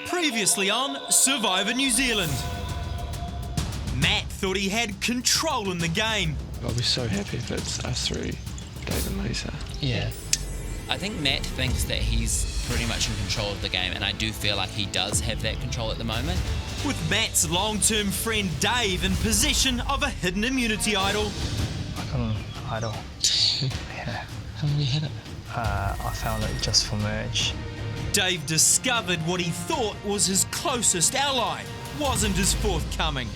Previously on Survivor New Zealand. Matt thought he had control in the game. I'll be so happy if it's us three, Dave and Lisa. Yeah. I think Matt thinks that he's pretty much in control of the game, and I do feel like he does have that control at the moment. With Matt's long-term friend Dave in possession of a hidden immunity idol. I got an idol. Yeah. How did you hit it? I found it just for merch. Dave discovered what he thought was his closest ally wasn't as forthcoming.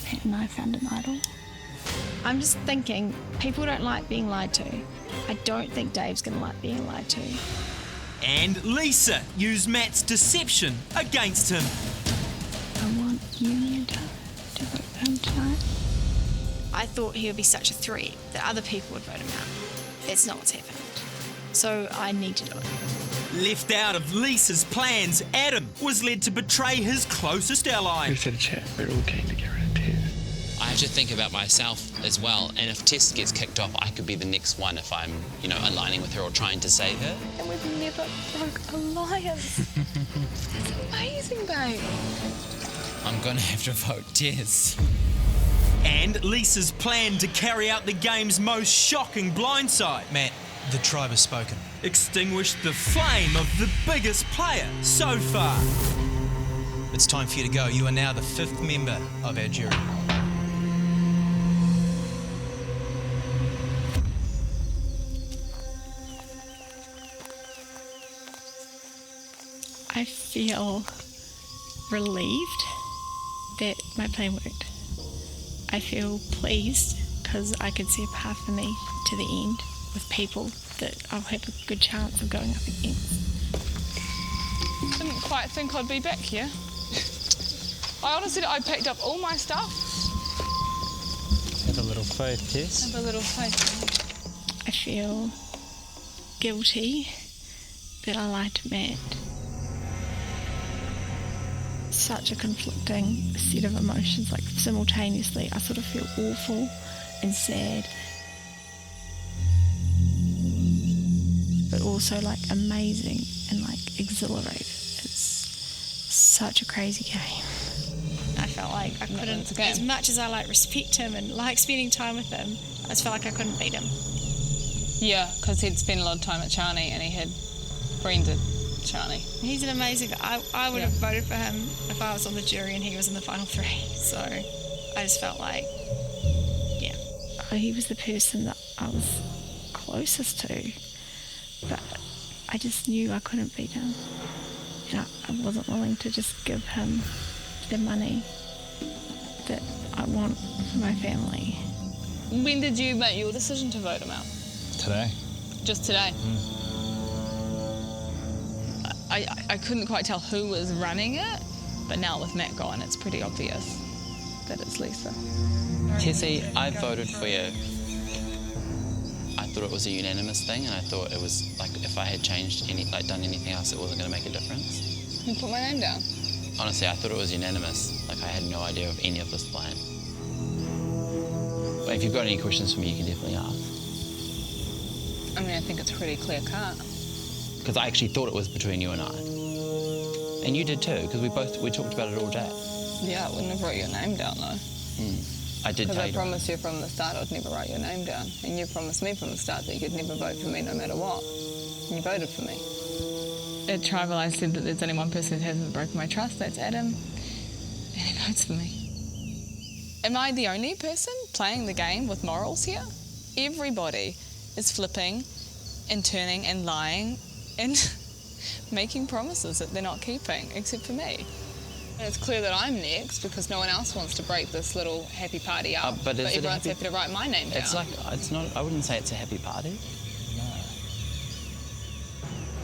Matt and I found an idol. I'm just thinking, people don't like being lied to. I don't think Dave's gonna like being lied to. And Lisa used Matt's deception against him. I want you to vote for him tonight. I thought he would be such a threat that other people would vote him out. That's not what's happened. So I need to do it. Left out of Lisa's plans, Adam was led to betray his closest ally. We just had a chat. We're all keen to get rid of Tess. I have to think about myself as well, and if Tess gets kicked off, I could be the next one if I'm, aligning with her or trying to save her. And we've never broke alliance. That's amazing, babe. I'm gonna have to vote Tess. And Lisa's plan to carry out the game's most shocking blindside. Matt, the tribe has spoken. Extinguished the flame of the biggest player so far. It's time for you to go. You are now the 5th member of our jury. I feel relieved that my plan worked. I feel pleased because I could see a path for me to the end with people that I'll have a good chance of going up against. Didn't quite think I'd be back here. I honestly, I packed up all my stuff. Have a little faith, Tess. Have a little faith. I feel guilty that I lied to Matt. Such a conflicting set of emotions, like simultaneously. I sort of feel awful and sad, but also like amazing and like exhilarated. It's such a crazy game. I felt like I couldn't, as much as I like respect him and like spending time with him, I just felt like I couldn't beat him. Yeah, because he'd spent a lot of time at Charney and he had friends at Charney. He's an amazing, I would have voted for him if I was on the jury and he was in the final 3. So I just felt like, yeah. He was the person that I was closest to, but I just knew I couldn't beat him. And I wasn't willing to just give him the money that I want for my family. When did you make your decision to vote him out? Today. Just today? I couldn't quite tell who was running it, but now with Matt gone, it's pretty obvious that it's Lisa. Tessie, I voted for you. I thought it was a unanimous thing, and I thought it was like if I had done anything else, it wasn't going to make a difference. You put my name down. Honestly, I thought it was unanimous. Like I had no idea of any of this plan. But if you've got any questions for me, you can definitely ask. I mean, I think it's pretty clear cut. Because I actually thought it was between you and I. And you did too, because we talked about it all day. Yeah, I wouldn't have wrote your name down though. I did Because tell I you. promised you from the start I'd never write your name down. And you promised me from the start that you'd never vote for me no matter what. And you voted for me. At Tribal, I said that there's only one person who hasn't broken my trust, that's Adam. And he votes for me. Am I the only person playing the game with morals here? Everybody is flipping and turning and lying and making promises that they're not keeping, except for me. And it's clear that I'm next because no one else wants to break this little happy party up. But is it everyone's happy to write my name down. It's not. I wouldn't say it's a happy party. No.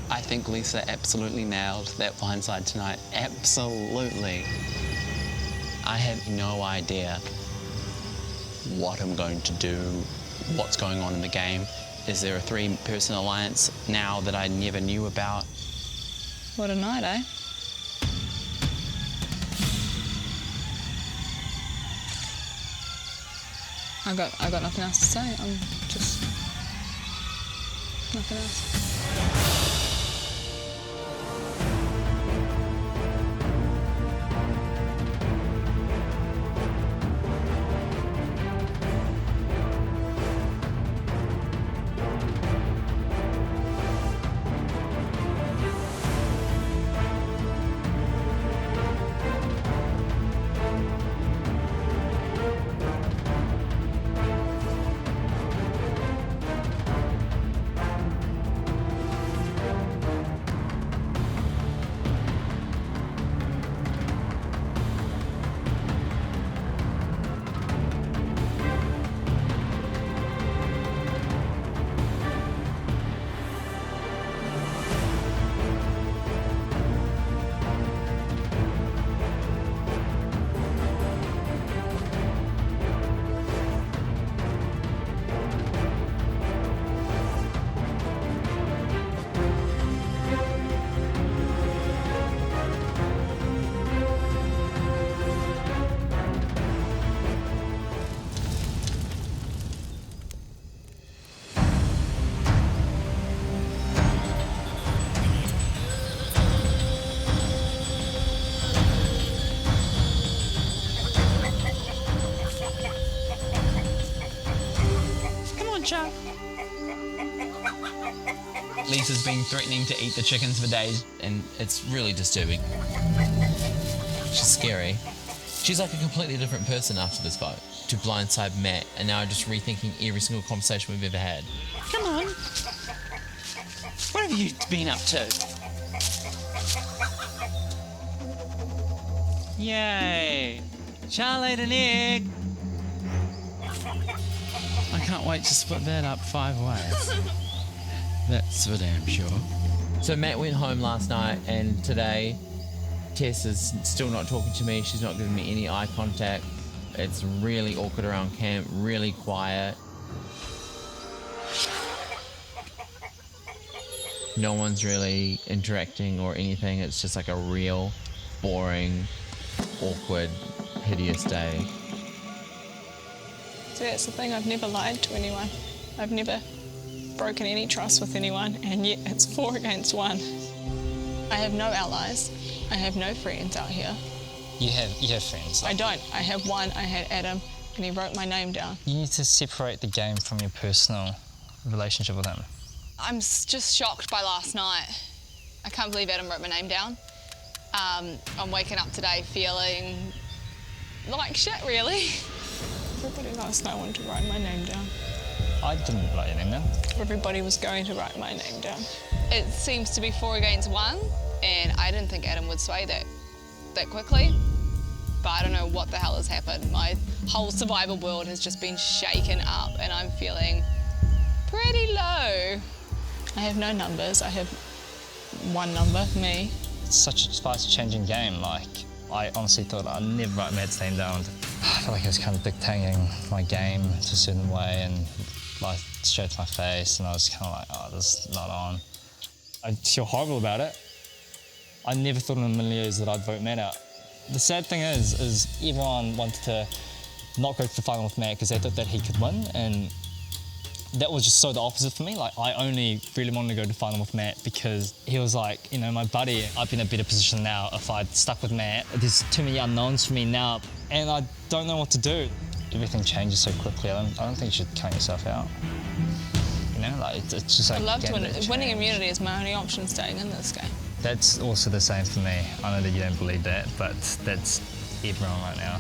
I think Lisa absolutely nailed that blindside tonight. Absolutely. I have no idea what I'm going to do, what's going on in the game. Is there a 3-person alliance now that I never knew about? What a night, eh? I got nothing else to say. I'm just nothing else. Lisa's been threatening to eat the chickens for days, and it's really disturbing. She's scary. She's like a completely different person after this vote to blindside Matt, and now I'm just rethinking every single conversation we've ever had. Come on. What have you been up to? Yay! Char laid an egg! I can't wait to split that up 5 ways. That's for damn sure. So Matt went home last night, and today Tess is still not talking to me. She's not giving me any eye contact. It's really awkward around camp, really quiet. No one's really interacting or anything. It's just like a real, boring, awkward, hideous day. So that's the thing, I've never lied to anyone. I've never broken any trust with anyone, and yet it's 4 against 1. I have no allies. I have no friends out here. You have friends. I don't. I have one. I had Adam, and he wrote my name down. You need to separate the game from your personal relationship with him. I'm just shocked by last night. I can't believe Adam wrote my name down. I'm waking up today feeling like shit, really. Everybody asked no one to write my name down. I didn't write your name down. Everybody was going to write my name down. It seems to be 4 against 1, and I didn't think Adam would sway that quickly. But I don't know what the hell has happened. My whole survival world has just been shaken up, and I'm feeling pretty low. I have no numbers. I have one number, me. It's such a fast-changing game. Like, I honestly thought I'd never write Matt's name down. I felt like it was kind of dictating my game to a certain way, and like straight to my face, and I was kind of like, oh, this is not on. I feel horrible about it. I never thought in a million years that I'd vote Matt out. The sad thing is everyone wanted to not go to the final with Matt because they thought that he could win, and that was just so the opposite for me. Like, I only really wanted to go to the final with Matt because he was like, you know, my buddy. I'd be in a better position now if I'd stuck with Matt. There's too many unknowns for me now, and I don't know what to do. Everything changes so quickly. I don't think you should count yourself out. You know, like, it's just like... I love to win. Winning immunity is my only option staying in this game. That's also the same for me. I know that you don't believe that, but that's everyone right now.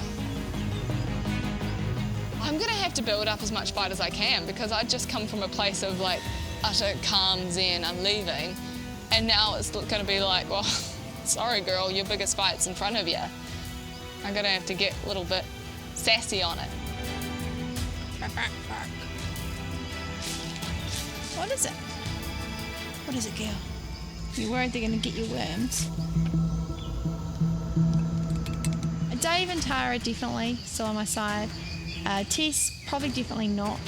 I'm gonna have to build up as much fight as I can because I just come from a place of like utter calm zen, I'm leaving, and now it's gonna be like, well, sorry girl, your biggest fight's in front of you. I'm gonna have to get a little bit sassy on it. What is it? What is it, girl? You worried they're going to get your worms? Dave and Tara definitely still on my side. Tess, probably definitely not.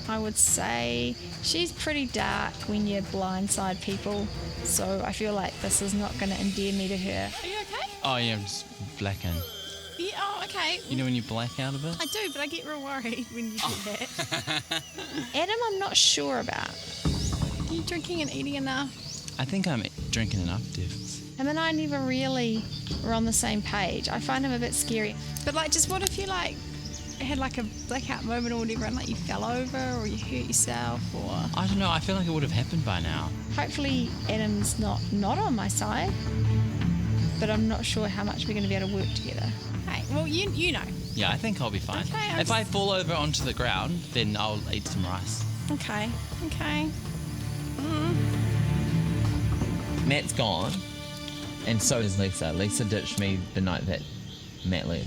I would say she's pretty dark when you blindside people, so I feel like this is not going to endear me to her. Are you okay? Oh yeah, I'm just blacking. Yeah, oh, okay. You know when you black out a bit? I do, but I get real worried when you do that. Adam, I'm not sure about. Are you drinking and eating enough? I think I'm drinking enough, Devs. Him and I never really were on the same page. I find him a bit scary. But like, just what if you like had like a blackout moment or whatever, and like you fell over or you hurt yourself, or... I don't know, I feel like it would have happened by now. Hopefully Adam's not on my side, but I'm not sure how much we're going to be able to work together. Hey, well, you know. Yeah, I think I'll be fine. Okay, if I fall over onto the ground, then I'll eat some rice. Okay. Matt's gone, and so does Lisa. Lisa ditched me the night that Matt left.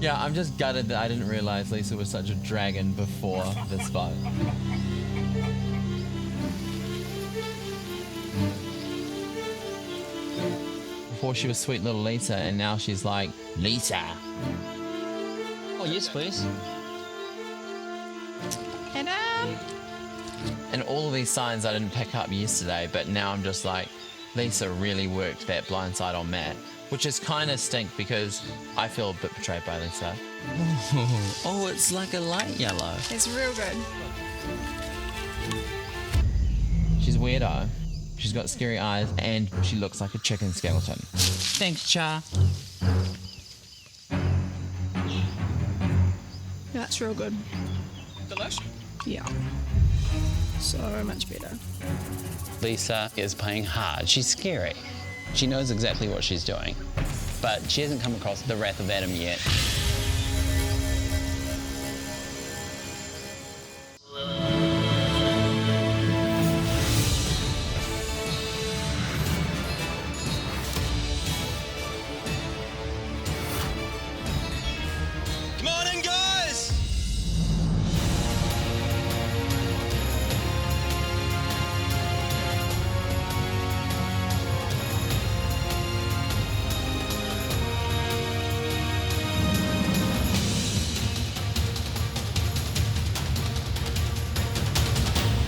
Yeah, I'm just gutted that I didn't realise Lisa was such a dragon before this vote. Before she was sweet little Lisa, and now she's like, Lisa. Oh, yes, please. Adam! And all of these signs I didn't pick up yesterday, but now I'm just like, Lisa really worked that blindside on Matt, which is kind of stink because I feel a bit betrayed by Lisa. Oh, it's like a light yellow. It's real good. She's weirdo. She's got scary eyes and she looks like a chicken skeleton. Thanks, Char. That's real good. Delish. Yeah. So much better. Lisa is playing hard. She's scary. She knows exactly what she's doing, but she hasn't come across the wrath of Adam yet. Come on in, guys!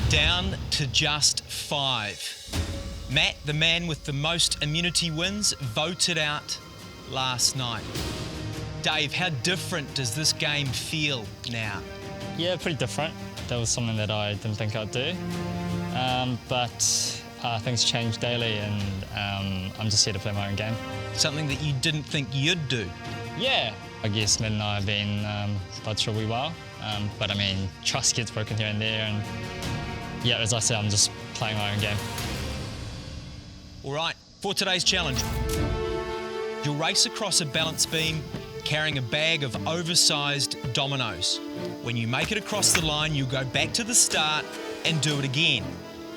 Down to just 5. Matt, the man with the most immunity wins, voted out last night. Dave, how different does this game feel now? Yeah, pretty different. That was something that I didn't think I'd do. But things change daily, and I'm just here to play my own game. Something that you didn't think you'd do. Yeah, I guess Matt and I have been buds for a wee while. But I mean, trust gets broken here and there, and yeah, as I said, I'm just playing my own game. All right, for today's challenge, you'll race across a balance beam carrying a bag of oversized dominoes. When you make it across the line, you'll go back to the start and do it again.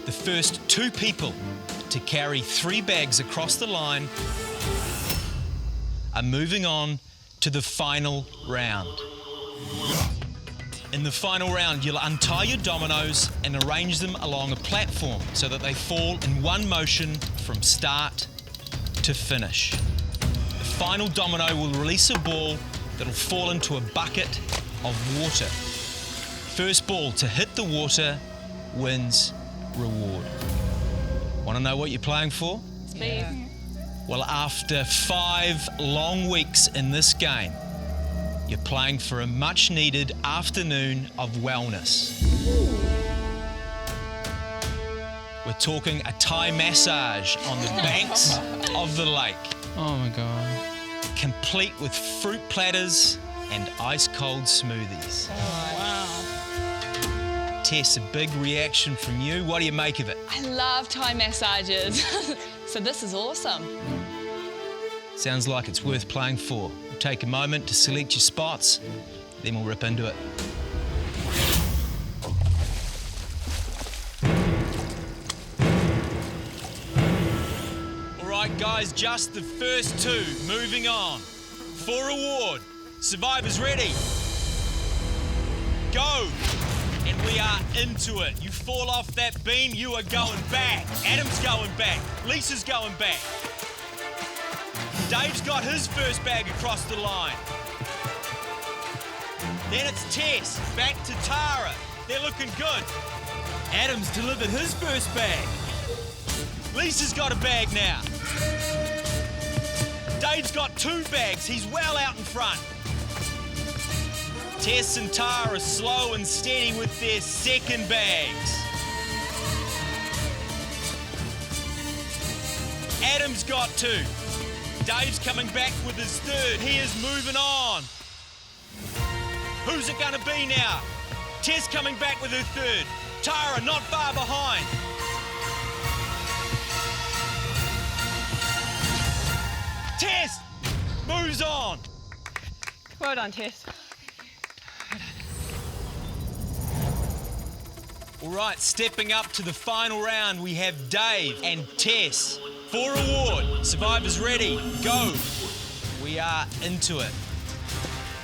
The first 2 people to carry 3 bags across the line are moving on to the final round. In the final round, you'll untie your dominoes and arrange them along a platform so that they fall in one motion from start to finish. The final domino will release a ball that'll fall into a bucket of water. First ball to hit the water wins reward. Want to know what you're playing for? Speed. Well, after 5 long weeks in this game, you're playing for a much-needed afternoon of wellness. We're talking a Thai massage on the banks of the lake, Oh my god. complete with fruit platters and ice-cold smoothies. Wow. Tess, a big reaction from you. What do you make of it? I love Thai massages. So this is awesome. Sounds like it's worth playing for. We'll take a moment to select your spots, then we'll rip into it. All right, guys, just the first 2 moving on. For reward, survivors ready? Go! And we are into it. You fall off that beam, you are going back. Adam's going back. Lisa's going back. Dave's got his first bag across the line. Then it's Tess, back to Tara. They're looking good. Adam's delivered his first bag. Lisa's got a bag now. Dave's got 2 bags. He's well out in front. Tess and Tara are slow and steady with their second bags. Adam's got 2. Dave's coming back with his 3rd. He is moving on. Who's it going to be now? Tess coming back with her 3rd. Tara not far behind. Tess moves on. Well done, Tess. All right, stepping up to the final round, we have Dave and Tess. For reward, survivors ready, go. We are into it.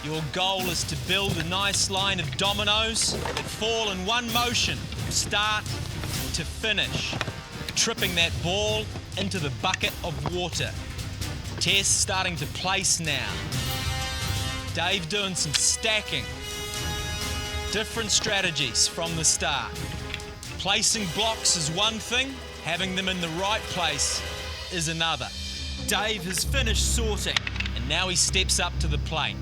Your goal is to build a nice line of dominoes that fall in one motion, from start to finish, tripping that ball into the bucket of water. Tess starting to place now. Dave doing some stacking. Different strategies from the start. Placing blocks is one thing, having them in the right place is another. Dave has finished sorting, and now he steps up to the plate.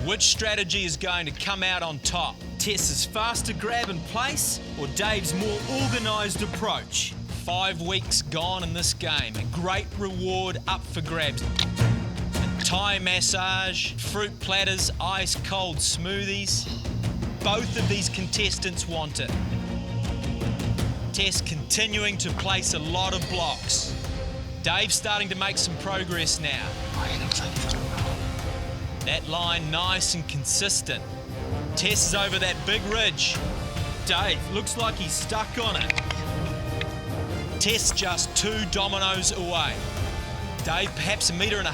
Which strategy is going to come out on top? Tess's faster grab and place, or Dave's more organised approach? 5 weeks gone in this game, a great reward up for grabs. A Thai massage, fruit platters, ice-cold smoothies. both of these contestants want it. Tess continuing to place a lot of blocks. Dave's starting to make some progress now. That line nice and consistent. Tess is over that big ridge. Dave looks like he's stuck on it. Tess just 2 dominoes away. Dave perhaps 1.5 meters.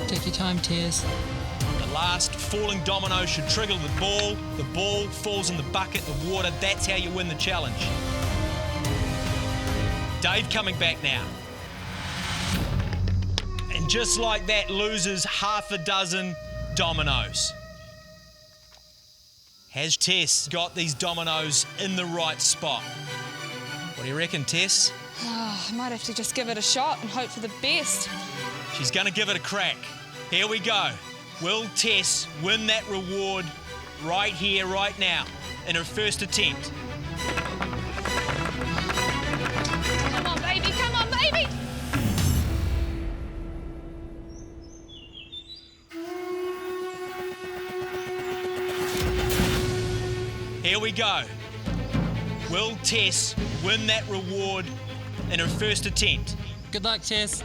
Take your time, Tess. The last falling domino should trigger the ball. The ball falls in the bucket of water. That's how you win the challenge. Dave coming back now. And just like that, loses 6 dominoes. Has Tess got these dominoes in the right spot? What do you reckon, Tess? Oh, I might have to just give it a shot and hope for the best. She's going to give it a crack. Here we go. Will Tess win that reward right here, right now, in her first attempt? Come on, baby, come on, baby! Here we go. Will Tess win that reward in her first attempt? Good luck, Tess.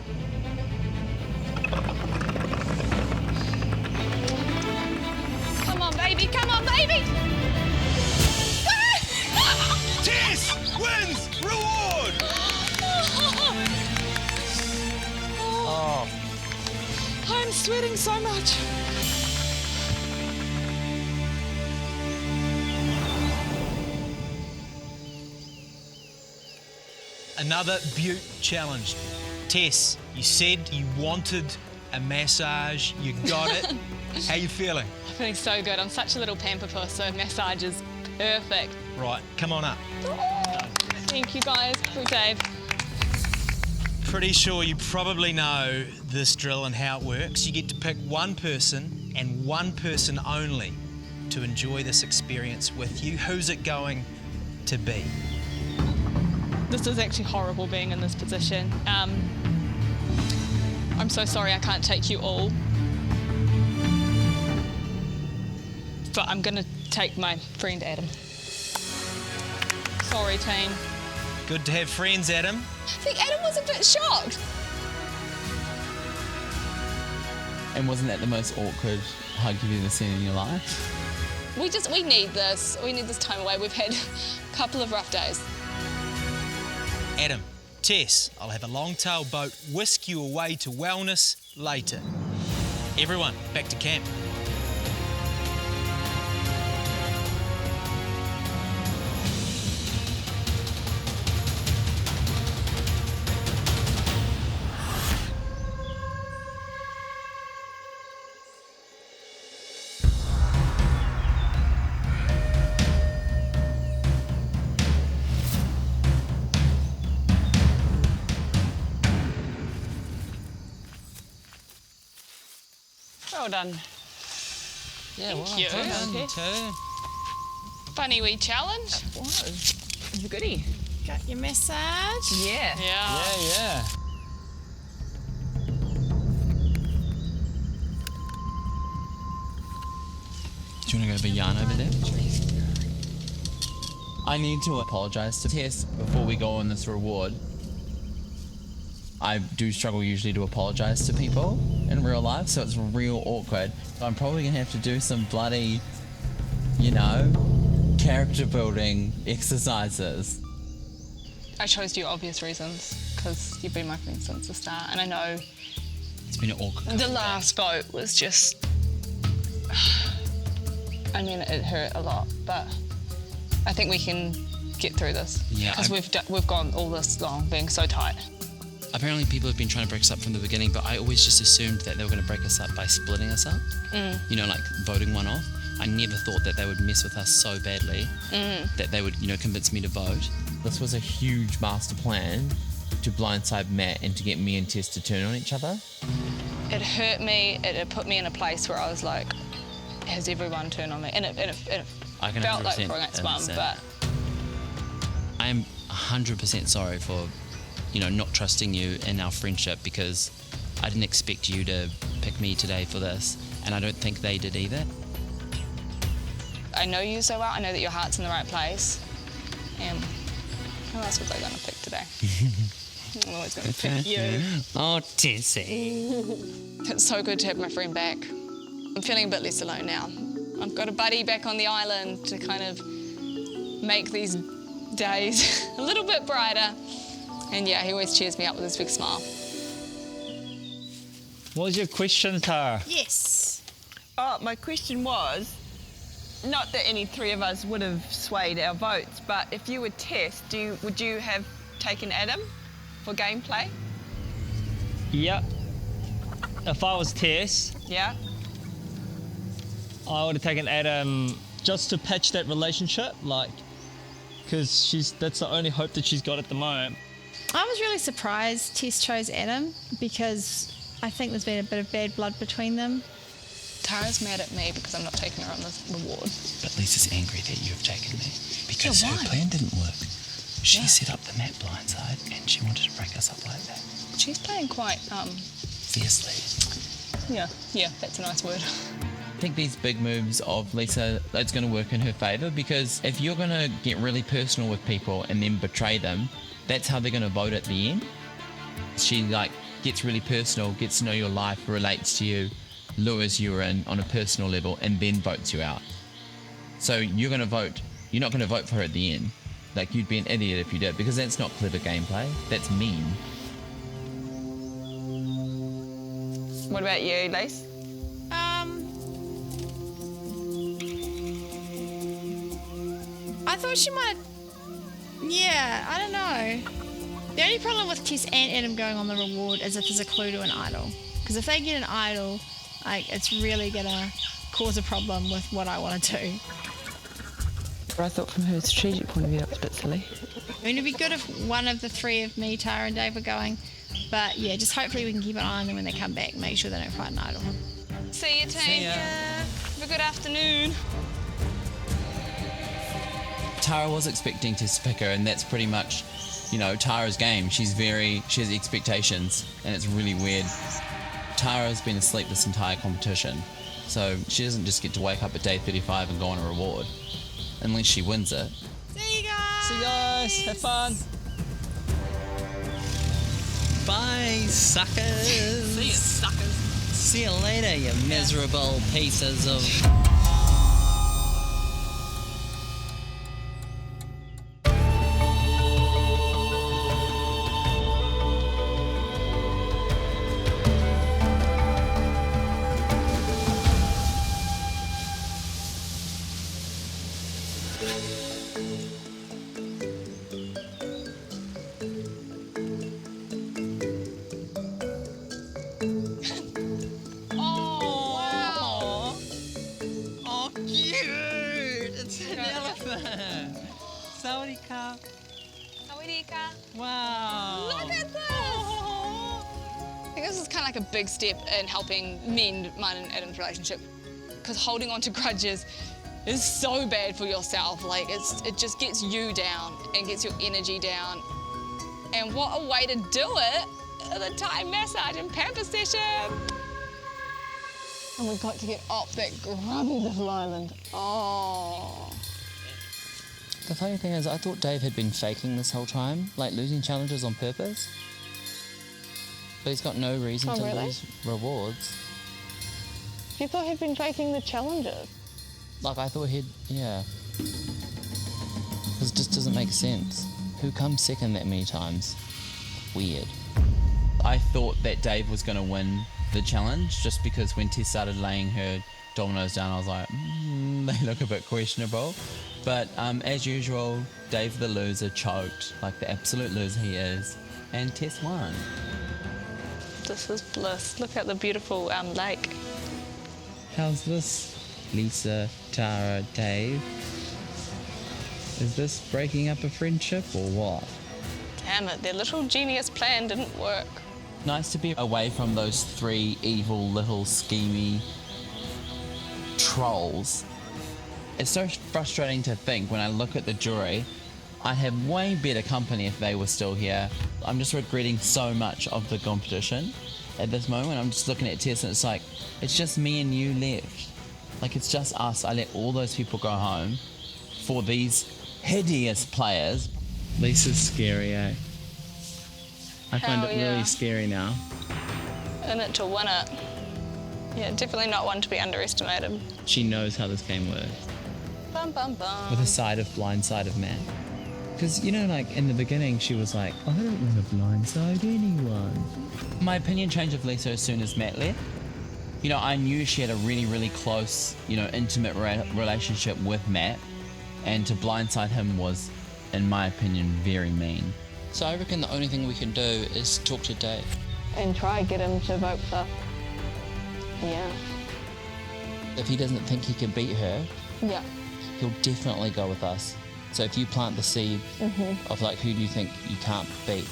Come on, baby, come on, baby! Tess wins reward! Oh. I'm sweating so much. Another Butte challenge. Tess, you said you wanted a massage. You got it. How you feeling? I'm feeling so good. I'm such a little pamper puss, so massage is perfect. Right, come on up. Thank you, guys. Good Dave. Pretty sure you probably know this drill and how it works. You get to pick one person and one person only to enjoy this experience with you. Who's it going to be? This is actually horrible being in this position. I'm so sorry I can't take you all. But I'm gonna take my friend Adam. Sorry, team. Good to have friends, Adam. I think Adam was a bit shocked. And wasn't that the most awkward hug you've ever seen in your life? We need this. We need this time away. We've had a couple of rough days. Adam, Tess, I'll have a long-tail boat whisk you away to wellness later. Everyone, back to camp. Well done. Yeah, Thank you. well done, Okay. too. Funny wee challenge. It was a goodie. Got your massage? Yeah. Yeah. Yeah. Do you want to go have a yarn over there? I need to apologise to Tess before we go on this reward. I do struggle usually to apologise to people in real life, so it's real awkward. I'm probably going to have to do some bloody, character building exercises. I chose you obvious reasons, because you've been my friend since the start, and I know It's been awkward. the last boat was just... I mean, it hurt a lot, but I think we can get through this. Yeah, Because we've gone all this long being so tight. Apparently people have been trying to break us up from the beginning, but I always just assumed that they were going to break us up by splitting us up. Like voting one off. I never thought that they would mess with us so badly that they would, convince me to vote. This was a huge master plan to blindside Matt and to get me and Tess to turn on each other. It hurt me. It put me in a place where I was like, has everyone turned on me? And it I can felt like 100% throwing its bum, understand. but I am 100% sorry for, not trusting you in our friendship, because I didn't expect you to pick me today for this, and I don't think they did either. I know you so well. I know that your heart's in the right place. And who else was I going to pick today? I'm always going to pick you. Oh, Tessie. It's so good to have my friend back. I'm feeling a bit less alone now. I've got a buddy back on the island to kind of make these days a little bit brighter. And yeah, he always cheers me up with his big smile. What was your question, Tara? Yes. Oh, my question was, not that any three of us would have swayed our votes, but if you were Tess, would you have taken Adam for gameplay? Yeah. If I was Tess, Yeah? I would have taken Adam just to patch that relationship, like, because that's the only hope that she's got at the moment. I was really surprised Tess chose Adam because I think there's been a bit of bad blood between them. Tara's mad at me because I'm not taking her on the reward. But Lisa's angry that you've taken me because Yeah, her why? plan didn't work. She set up the map blindside and she wanted to break us up like that. She's playing quite, Fiercely. yeah, that's a nice word. I think these big moves of Lisa, it's going to work in her favour, because if you're going to get really personal with people and then betray them, that's how they're going to vote at the end. She gets really personal, gets to know your life, relates to you, lures you in on a personal level, and then votes you out. So you're not going to vote for her at the end. You'd be an idiot if you did, because that's not clever gameplay. That's mean. What about you, Lise? I thought she might. Yeah, I don't know. The only problem with Tess and Adam going on the reward is if there's a clue to an idol. Because if they get an idol, it's really gonna cause a problem with what I want to do. I thought from her strategic point of view, that was a bit silly. I mean, it'd be good if one of the three of me, Tara and Dave were going. But yeah, just hopefully we can keep an eye on them when they come back. Make sure they don't fight an idol. See you, team. Have a good afternoon. Tara was expecting to pick her, and that's pretty much, Tara's game. She has expectations, and it's really weird. Tara's been asleep this entire competition, so she doesn't just get to wake up at day 35 and go on a reward, unless she wins it. See you guys! See you guys, have fun. Bye, suckers. See you, suckers. See you later, you miserable pieces of... Wow. Look at this! I think this is kind of like a big step in helping mend mine and Adam's relationship. Because holding on to grudges is so bad for yourself. It just gets you down and gets your energy down. And what a way to do it, the Thai massage and pamper session. And we got to get off that grubby little island. Oh. The funny thing is, I thought Dave had been faking this whole time, losing challenges on purpose. But he's got no reason to lose rewards. You thought he'd been faking the challenges? I thought yeah. Because it just doesn't make sense. Who comes second that many times? Weird. I thought that Dave was going to win the challenge, just because when Tess started laying her dominoes down, I was like, they look a bit questionable. But as usual, Dave the loser choked, like the absolute loser he is, and Tess won. This is bliss. Look at the beautiful lake. How's this, Lisa, Tara, Dave? Is this breaking up a friendship or what? Damn it, their little genius plan didn't work. Nice to be away from those three evil little schemy trolls. It's so frustrating to think when I look at the jury, I'd have way better company if they were still here. I'm just regretting so much of the competition at this moment. I'm just looking at Tess and it's just me and you left. Like, it's just us. I let all those people go home for these hideous players. Lisa's scary, eh? I find it really scary now. In it to win it. Yeah, definitely not one to be underestimated. She knows how this game works. Bum, bum, bum. With a side of blindside of Matt. Because, you know, like, in the beginning, she was like, I don't want to blindside anyone. My opinion changed of Lisa as soon as Matt left. You know, I knew she had a really, really close, you know, intimate relationship with Matt. And to blindside him was, in my opinion, very mean. So I reckon the only thing we can do is talk to Dave. And try and get him to vote for. Yeah. If he doesn't think he can beat her, Yeah. he'll definitely go with us. So if you plant the seed of like, who do you think you can't beat?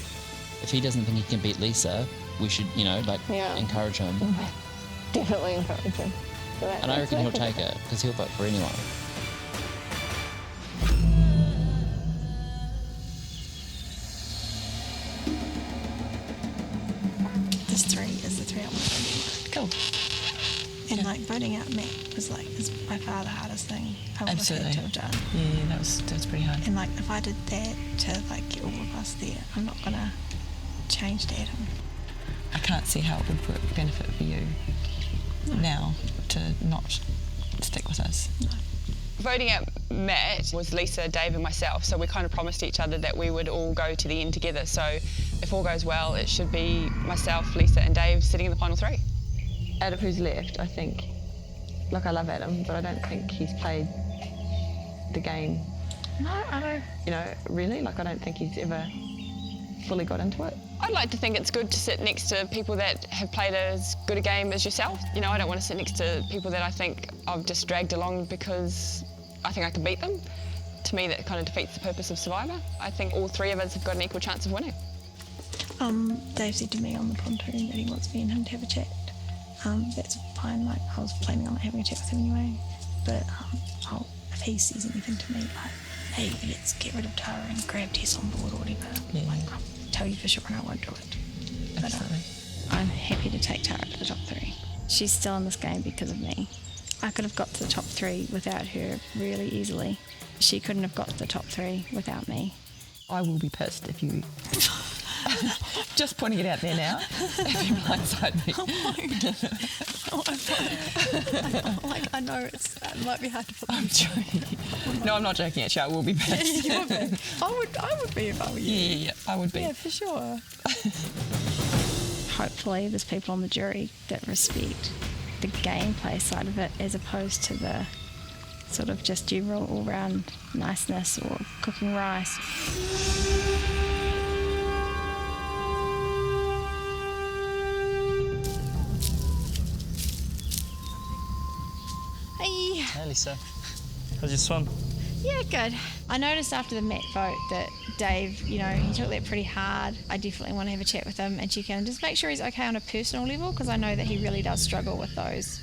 If he doesn't think he can beat Lisa, we should, you know, like encourage him. Definitely encourage him. So And I reckon he'll take it because he'll vote for anyone. This 3 is the 3 I want. Cool. And like voting out Matt was like is by far the hardest thing I would have had to have done. Yeah, that was pretty hard. And like if I did that to like get all of us there, I'm not gonna change that. I can't see how it would benefit for you now to not stick with us. Voting out Matt was Lisa, Dave and myself, so we kind of promised each other that we would all go to the end together. So if all goes well, it should be myself, Lisa and Dave sitting in the final 3. Out of who's left, I think, look, I love Adam, but I don't think he's played the game. No, I don't. You know, really, like I don't think he's ever fully got into it. I'd like to think it's good to sit next to people that have played as good a game as yourself. You know, I don't want to sit next to people that I think I've just dragged along because I think I can beat them. To me, that kind of defeats the purpose of Survivor. I think all 3 of us have got an equal chance of winning. Dave said to me on the pontoon that he wants me and him to have a chat. That's fine, like I was planning on having a chat with him anyway, but if he says anything to me like, hey, let's get rid of Tara and grab Tess on board or whatever, like, I'll tell you for sure and I won't do it. Absolutely. But I'm happy to take Tara to the top 3. She's still in this game because of me. I could have got to the top 3 without her really easily. She couldn't have got to the top 3 without me. I will be pissed if you... Just pointing it out there now. If you blindside me. Like, I know it might be hard to put I'm joking. No, I'm not joking actually, I will be pissed. You would be. I would be if I were you. Yeah, I would be. Yeah, for sure. Hopefully there's people on the jury that respect the gameplay side of it as opposed to the sort of just general all-round niceness or cooking rice. Hey Lisa, how's your swim? Yeah, good. I noticed after the Matt vote that Dave, you know, he took that pretty hard. I definitely want to have a chat with him and check in and just make sure he's okay on a personal level because I know that he really does struggle with those,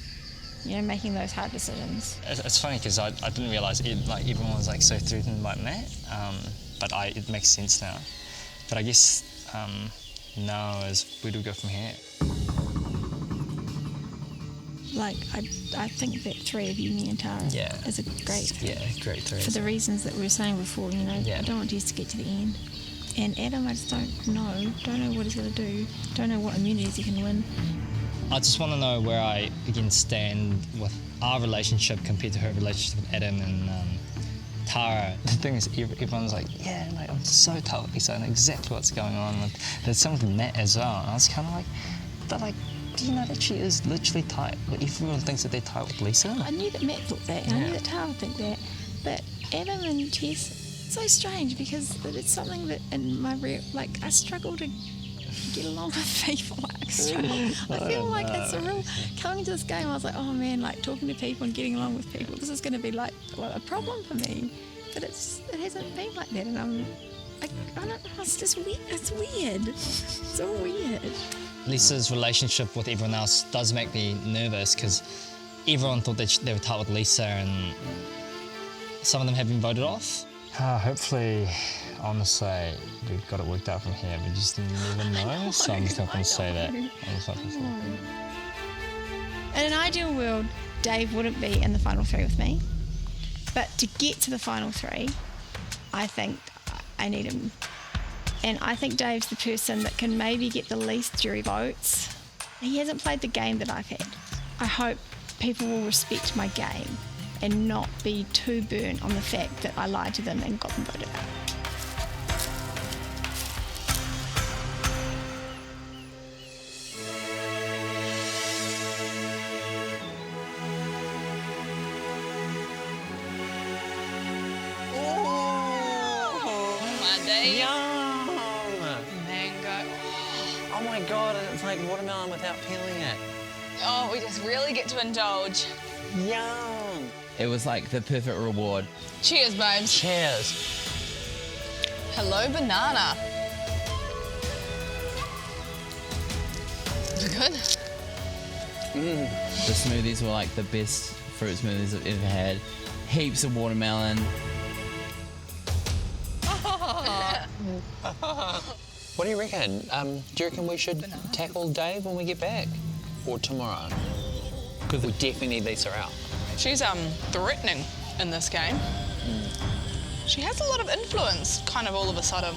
you know, making those hard decisions. It's funny because I didn't realise like everyone was like so threatened by Matt, but it makes sense now. But I guess now is where do we go from here? Like, I think that 3 of you, me and Tara, is a great great 3. For the reasons that we were saying before, you know, I don't want Jess to get to the end. And Adam, I just don't know what he's going to do, don't know what immunities he can win. I just want to know where I, again, stand with our relationship compared to her relationship with Adam and Tara. The thing is, everyone's like, yeah, like, I'm so tight with Lisa, I know exactly what's going on. There's something with Matt as well, and I was kind of like, but like, do you know that she is literally tight? Like, everyone thinks that they're tight with Lisa. I knew that Matt thought that, and I knew that Tara would think that, but Adam and Jess, it's so strange because it's something that in my I struggle to get along with people. I feel like it's a real, coming into this game, I was like, oh man, like talking to people and getting along with people, this is going to be like a problem for me, but it hasn't been like that, and I don't know, it's just weird, it's weird, it's all weird. Lisa's relationship with everyone else does make me nervous because everyone thought that they were tight with Lisa and some of them have been voted off. Hopefully, honestly, we've got it worked out from here, but just never know, so I'm just not going to say that. In an ideal world, Dave wouldn't be in the final 3 with me. But to get to the final 3, I think I need him. And I think Dave's the person that can maybe get the least jury votes. He hasn't played the game that I've had. I hope people will respect my game and not be too burnt on the fact that I lied to them and got them voted out. Mango. Oh my god, it's like watermelon without peeling it. Oh, we just really get to indulge. Yum. It was like the perfect reward. Cheers, babes. Cheers. Hello, banana. Is it good? The smoothies were like the best fruit smoothies I've ever had. Heaps of watermelon. What do you reckon? Do you reckon we should tackle Dave when we get back? Or tomorrow? Because we definitely need Lisa out. She's threatening in this game. She has a lot of influence, kind of all of a sudden.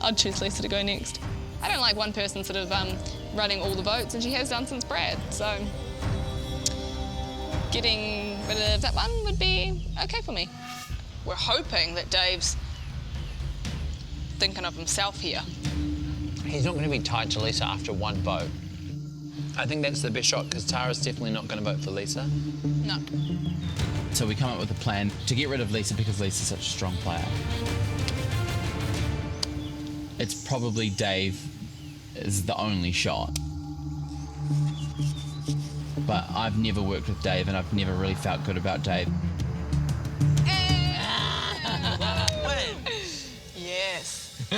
I'd choose Lisa to go next. I don't like one person sort of running all the votes, and she has done since Brad, so getting rid of that one would be okay for me. We're hoping that Dave's thinking of himself here. He's not going to be tied to Lisa after one vote. I think that's the best shot, because Tara's definitely not going to vote for Lisa. No. So we come up with a plan to get rid of Lisa because Lisa's such a strong player. It's probably Dave is the only shot. But I've never worked with Dave and I've never really felt good about Dave. Yes.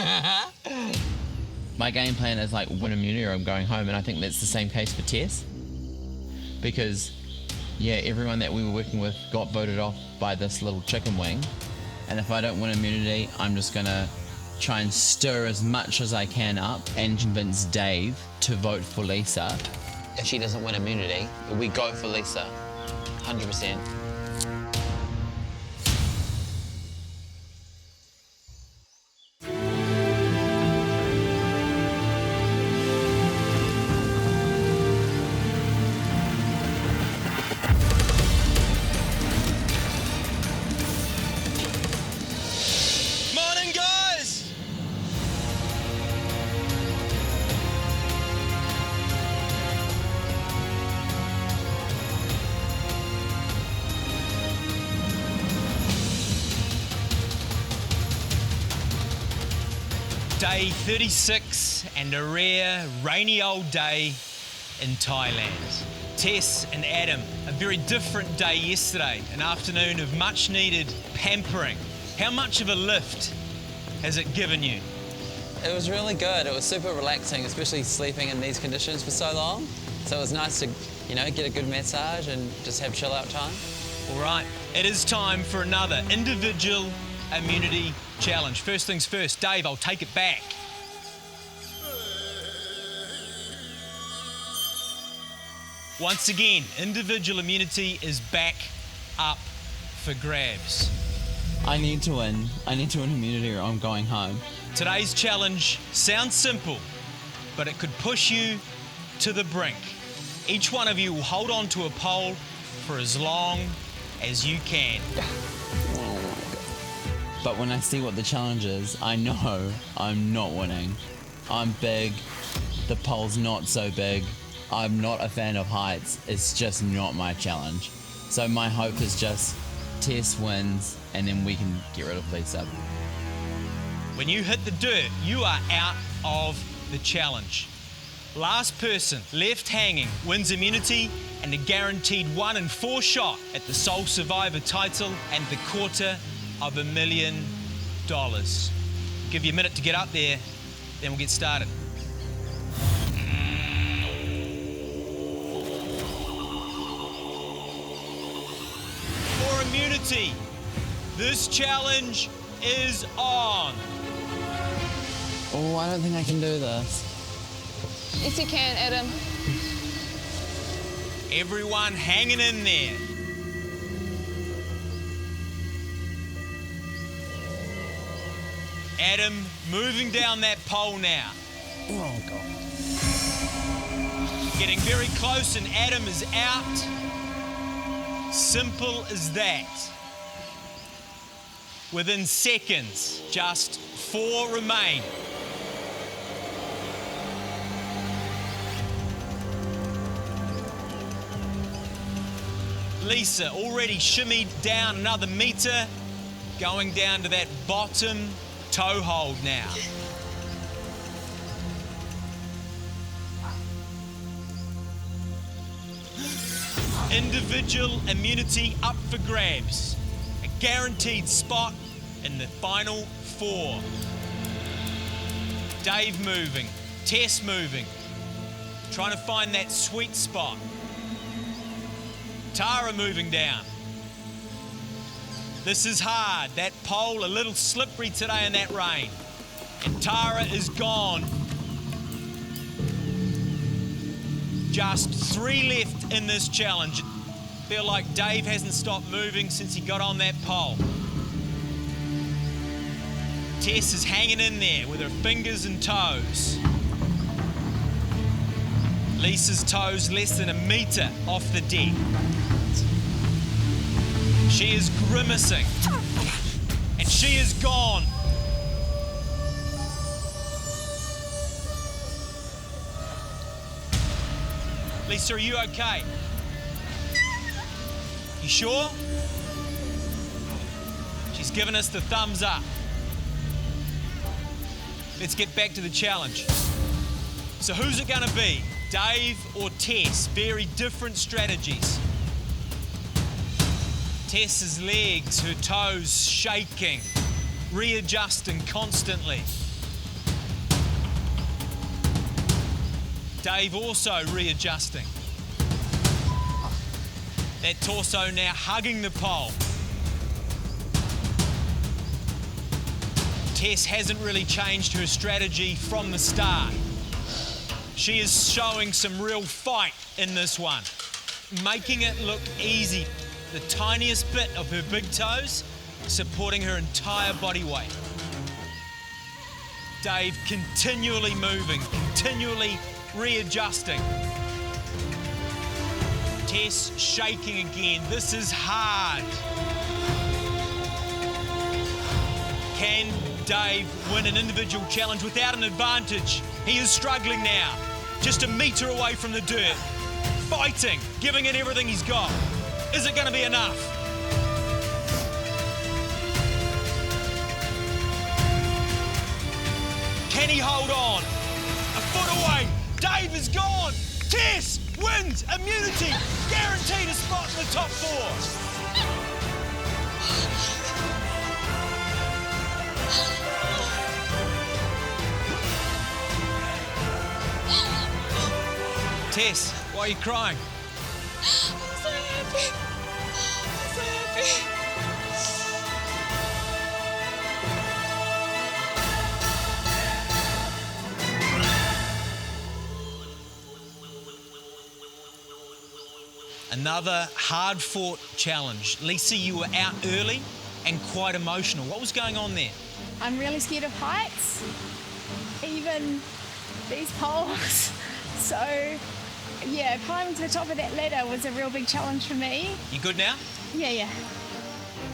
My game plan is like win immunity or I'm going home, and I think that's the same case for Tess. Because, yeah, everyone that we were working with got voted off by this little chicken wing. And if I don't win immunity, I'm just gonna try and stir as much as I can up and convince Dave to vote for Lisa. If she doesn't win immunity, we go for Lisa, 100%. Day 36 and a rare rainy old day in Thailand. Tess and Adam, a very different day yesterday, an afternoon of much needed pampering. How much of a lift has it given you? It was really good. It was super relaxing, especially sleeping in these conditions for so long. So it was nice to, you know, get a good massage and just have chill out time. All right, it is time for another individual immunity challenge. First things first, Dave, I'll take it back. Once again, individual immunity is back up for grabs. I need to win. I need to win immunity or I'm going home. Today's challenge sounds simple, but it could push you to the brink. Each one of you will hold on to a pole for as long as you can. But when I see what the challenge is, I know I'm not winning. I'm big, the pole's not so big. I'm not a fan of heights, it's just not my challenge. So my hope is just Tess wins and then we can get rid of Lisa. When you hit the dirt, you are out of the challenge. Last person left hanging wins immunity and a guaranteed 1 in 4 shot at the sole survivor title and the $250,000. Give you a minute to get up there, then we'll get started. For immunity, this challenge is on. Oh, I don't think I can do this. Yes, you can, Adam. Everyone hanging in there. Adam moving down that pole now. Oh, God. Getting very close and Adam is out. Simple as that. Within seconds, just 4 remain. Lisa already shimmied down another metre, going down to that bottom toe hold now. Individual immunity up for grabs. A guaranteed spot in the final 4. Dave moving, Tess moving, trying to find that sweet spot. Tara moving down. This is hard. That pole a little slippery today in that rain. And Tara is gone. Just 3 left in this challenge. Feel like Dave hasn't stopped moving since he got on that pole. Tess is hanging in there with her fingers and toes. Lisa's toes less than a metre off the deck. She is grimacing. And she is gone. Lisa, are you okay? You sure? She's given us the thumbs up. Let's get back to the challenge. So who's it gonna be? Dave or Tess? Very different strategies. Tess's legs, her toes shaking, readjusting constantly. Dave also readjusting. That torso now hugging the pole. Tess hasn't really changed her strategy from the start. She is showing some real fight in this one, making it look easy. The tiniest bit of her big toes supporting her entire body weight. Dave continually moving, continually readjusting. Tess shaking again. This is hard. Can Dave win an individual challenge without an advantage? He is struggling now, just a metre away from the dirt, fighting, giving it everything he's got. Is it going to be enough? Can he hold on? A foot away. Dave is gone. Tess wins immunity. Guaranteed a spot in the top 4. Tess, why are you crying? I'm so happy. I'm so happy. Another hard-fought challenge. Lisa, you were out early and quite emotional. What was going on there? I'm really scared of heights, even these poles. So, yeah, climbing to the top of that ladder was a real big challenge for me. You good now? Yeah.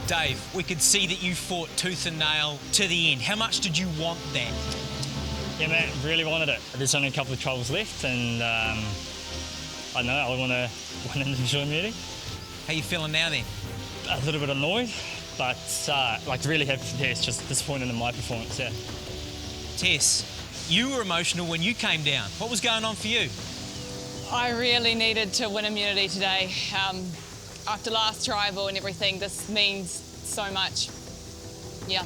Dave, we could see that you fought tooth and nail to the end. How much did you want that? Yeah, man, really wanted it. There's only a couple of trials left, and I don't know, I want to win individual immunity. How you feeling now then? A little bit annoyed, but really happy for Tess, just disappointed in my performance, yeah. Tess, you were emotional when you came down. What was going on for you? I really needed to win immunity today. After last tribal and everything, this means so much. Yeah.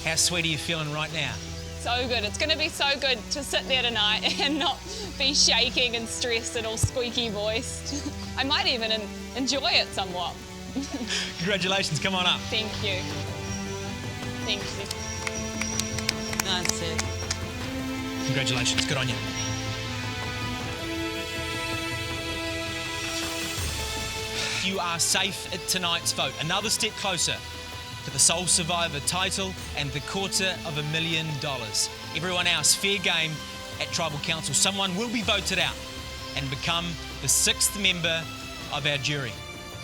How sweet are you feeling right now? So good. It's going to be so good to sit there tonight and not be shaking and stressed and all squeaky voiced. I might even enjoy it somewhat. Congratulations, come on up. Thank you. Thank you. That's it. Congratulations, good on you. you are safe at tonight's vote. Another step closer to the sole survivor title and the $250,000. Everyone else, fair game at Tribal Council. Someone will be voted out and become the 6th member of our jury.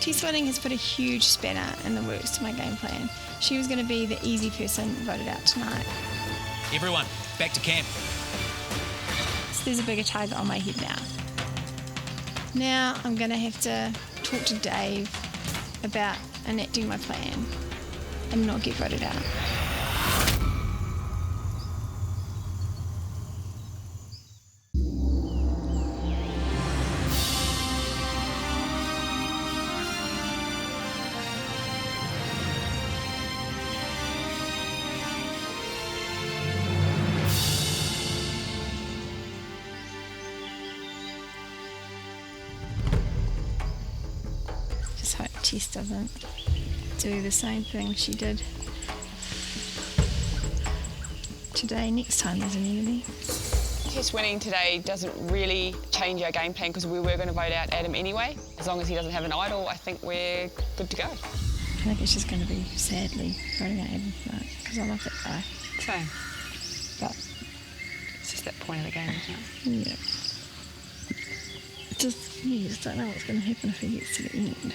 Tess winning has put a huge spanner in the works to my game plan. She was going to be the easy person voted out tonight. Everyone, back to camp. So there's a bigger target on my head now. Now I'm going to have to talk to Dave about enacting my plan and not get voted out. Just hope Tess doesn't do the same thing she did today. Next time there's an enemy. Tess winning today doesn't really change our game plan because we were going to vote out Adam anyway. As long as he doesn't have an idol, I think we're good to go. I think it's just going to be sadly voting out Adam tonight because I love that guy. Same. But It's just that point of the game, isn't it? yeah, you just don't know what's going to happen if he gets to the end.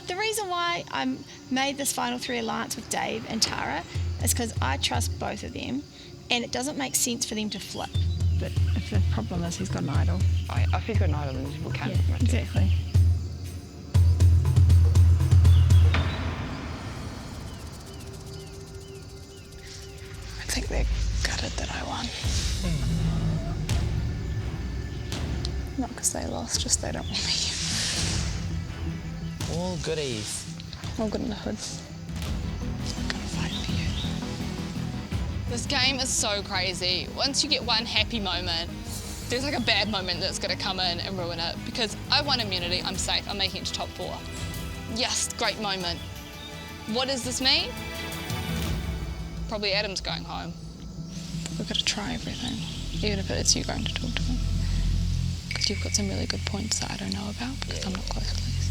The reason why I made this final 3 alliance with Dave and Tara is because I trust both of them, and it doesn't make sense for them to flip. But if the problem is he's got an idol. If he's got an idol, then we can't. Yeah, exactly. I think they're gutted that I won. Not because they lost, just they don't want me. All goodies. All good in the hood. I'm gonna fight for you. This game is so crazy. Once you get one happy moment, there's like a bad moment that's gonna come in and ruin it. Because I won immunity, I'm safe, I'm making it to top 4. Yes, great moment. What does this mean? Probably Adam's going home. We've got to try everything, even if it's you going to talk to him. Because you've got some really good points that I don't know about because I'm not close to these.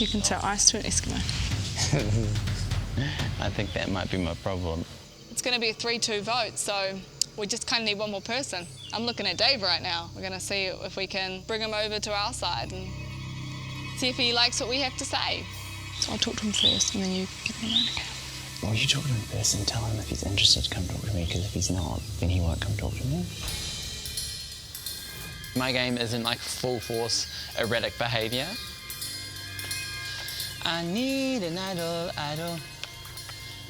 You can sell ice to an Eskimo. I think that might be my problem. It's gonna be a 3-2 vote, so we just kind of need one more person. I'm looking at Dave right now. We're gonna see if we can bring him over to our side and see if he likes what we have to say. So I'll talk to him first and then you give me mine, okay? Well, you talk to him first and tell him if he's interested to come talk to me, because if he's not, then he won't come talk to me. My game isn't like full force erratic behaviour. I need an idol.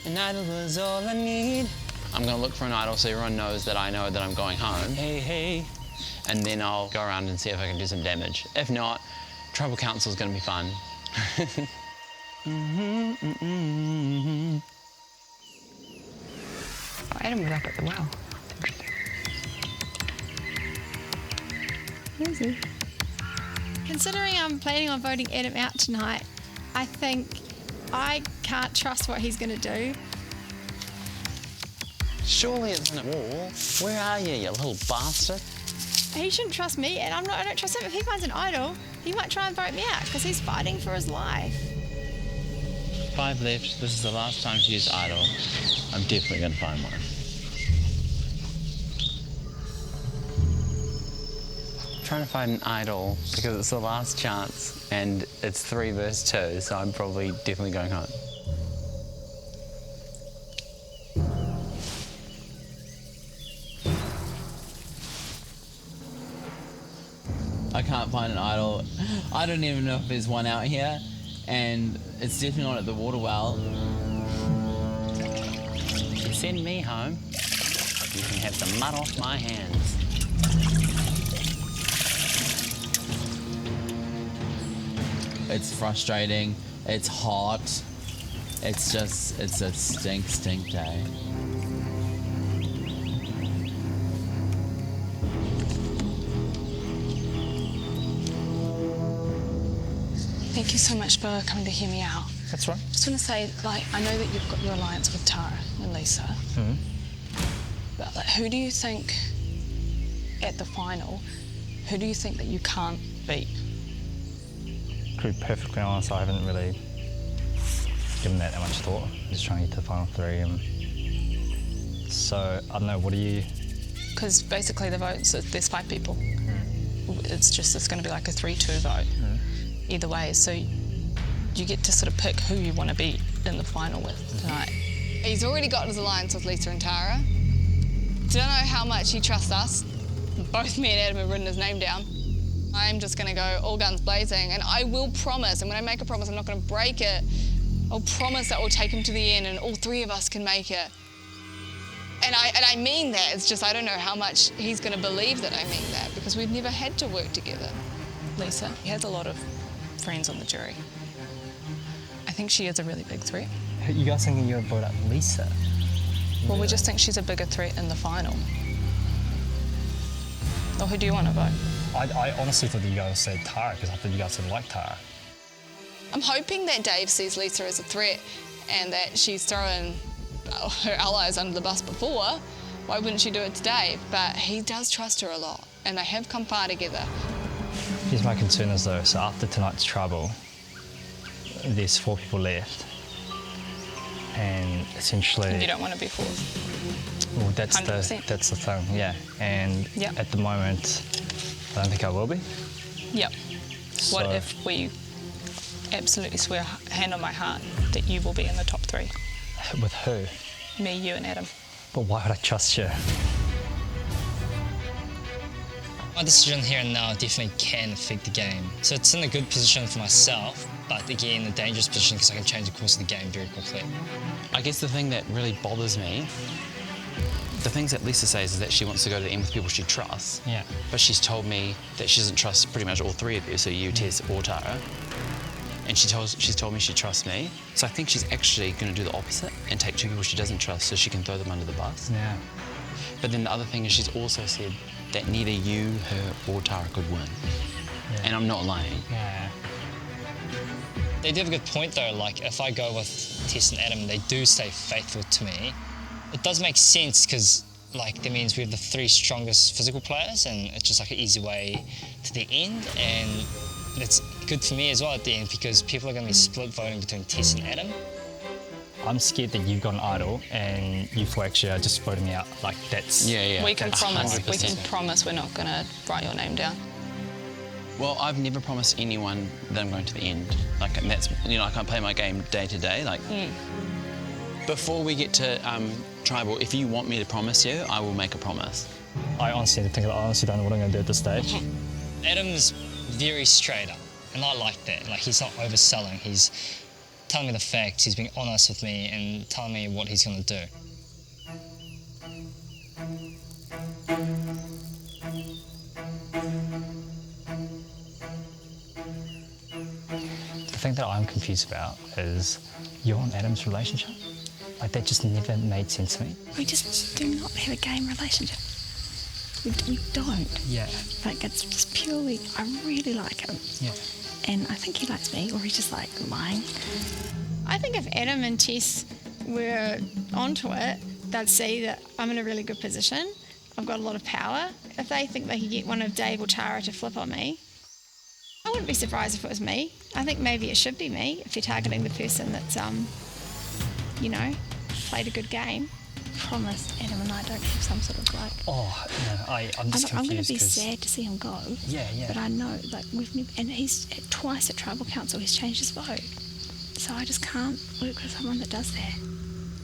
An idol was all I need. I'm gonna look for an idol so everyone knows that I know that I'm going home. Hey. And then I'll go around and see if I can do some damage. If not, Tribal Council's gonna be fun. Oh, Adam was up at the well. That's interesting. Easy. Considering I'm planning on voting Adam out tonight, I think I can't trust what he's going to do. Surely it's in a wall. Where are you, you little bastard? He shouldn't trust me, and I don't trust him. If he finds an idol, he might try and vote me out because he's fighting for his life. 5 left. This is the last time to use idol. I'm definitely going to find one. I'm trying to find an idol because it's the last chance and it's 3 versus 2, so I'm probably definitely going home. I can't find an idol. I don't even know if there's one out here, and it's definitely not at the water well. If you send me home, you can have the mud off my hands. It's frustrating. It's hot. It's a stink day. Thank you so much for coming to hear me out. That's right. Just want to say, like, I know that you've got your alliance with Tara and Lisa. Mm-hmm. But like, who do you think at the final Who do you think that you can't beat? To be perfectly honest, I haven't really given that much thought. I'm just trying to get to the final 3. So, I don't know, what do you... Because basically the votes, there's 5 people. It's going to be like a 3-2 vote either way. So you get to sort of pick who you want to be in the final with tonight. He's already got his alliance with Lisa and Tara. Don't know how much he trusts us. Both me and Adam have written his name down. I'm just going to go all guns blazing, and I will promise, and when I make a promise, I'm not going to break it. I'll promise that we'll take him to the end and all 3 of us can make it. And I mean that. It's just I don't know how much he's going to believe that I mean that, because we've never had to work together. Lisa, he has a lot of friends on the jury. I think she is a really big threat. You guys thinking you would vote out Lisa? Well, we just think she's a bigger threat in the final. Or who do you want to vote? I honestly thought that you guys said Tara, because I thought you guys would like Tara. I'm hoping that Dave sees Lisa as a threat and that she's throwing her allies under the bus before. Why wouldn't she do it to Dave? But he does trust her a lot, and they have come far together. Here's my concern is though, so after tonight's trouble, there's 4 people left. And essentially... You don't want to be 4th. Well, that's 100%. that's the thing, yeah. And Yep. at the moment, I don't think I will be. Yep. So, What if we absolutely swear, hand on my heart, that you will be in the top 3? With who? Me, you and Adam. But why would I trust you? My decision here and now definitely can affect the game. So it's in a good position for myself, but again, a dangerous position because I can change the course of the game very quickly. I guess the thing that really bothers me, the things that Lisa says is that she wants to go to the end with people she trusts. Yeah. But she's told me that she doesn't trust pretty much all 3 of you, so you, Tess, or Tara. And she's told me she trusts me. So I think she's actually going to do the opposite and take 2 people she doesn't trust so she can throw them under the bus. Yeah. But then the other thing is she's also said that neither you, her, or Tara could win. Yeah. And I'm not lying. Yeah. They do have a good point though, like if I go with Tess and Adam, they do stay faithful to me. It does make sense because like that means we have the 3 strongest physical players and it's just like an easy way to the end, and it's good for me as well at the end because people are going to be split voting between Tess and Adam. I'm scared that you've got an idol and you four actually are just voting me out. Like that's... Yeah. We can promise. 100%. We can promise we're not going to write your name down. Well, I've never promised anyone that I'm going to the end. Like, and that's, you know, I can't play my game day to day. Like, before we get to Tribal, if you want me to promise you, I will make a promise. I honestly don't know what I'm going to do at this stage. Adam's very straight up, and I like that. Like, he's not overselling. He's telling me the facts. He's being honest with me and telling me what he's going to do. The thing that I'm confused about is you and Adam's relationship. Like, that just never made sense to me. We just do not have a game relationship. We don't. Yeah. Like, it's just purely, I really like him. Yeah. And I think he likes me, or he's just like lying. I think if Adam and Tess were onto it, they'd see that I'm in a really good position. I've got a lot of power. If they think they could get one of Dave or Tara to flip on me, I wouldn't be surprised if it was me. I think maybe it should be me if you're targeting the person that's, you know, played a good game. Promise Adam and I don't have some sort of like... Oh, no, I'm just I'm going confused. to be sad to see him go. Yeah. But I know, like, we've never... And he's twice at Tribal Council, he's changed his vote. So I just can't work with someone that does that.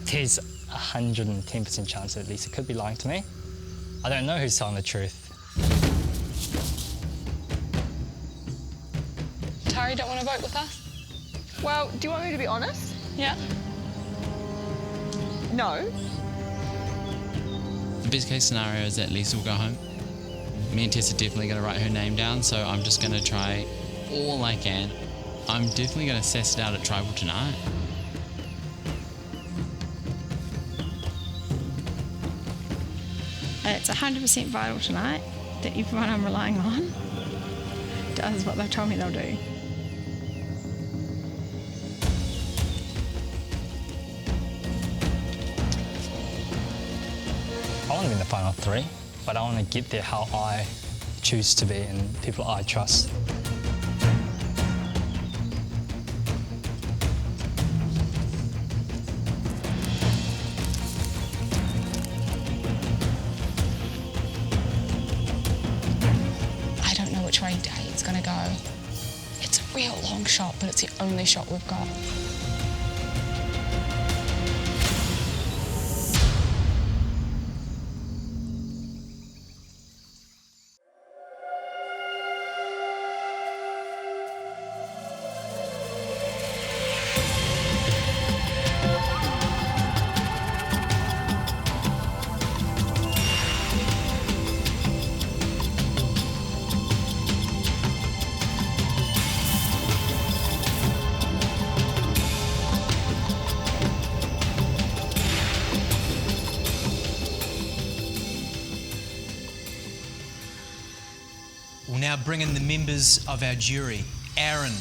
There's 110% chance that Lisa could be lying to me. I don't know who's telling the truth. Tara, you don't want to vote with us? Well, do you want me to be honest? Yeah. No. The best case scenario is that Lisa will go home. Me and Tess are definitely going to write her name down, so I'm just going to try all I can. I'm definitely going to sass it out at Tribal tonight. It's 100% vital tonight that everyone I'm relying on does what they've told me they'll do. I want to be in the final 3, but I want to get there how I choose to be and people I trust. I don't know which way Dave's gonna go. It's a real long shot, but it's the only shot we've got. We'll now bring in the members of our jury: Aaron,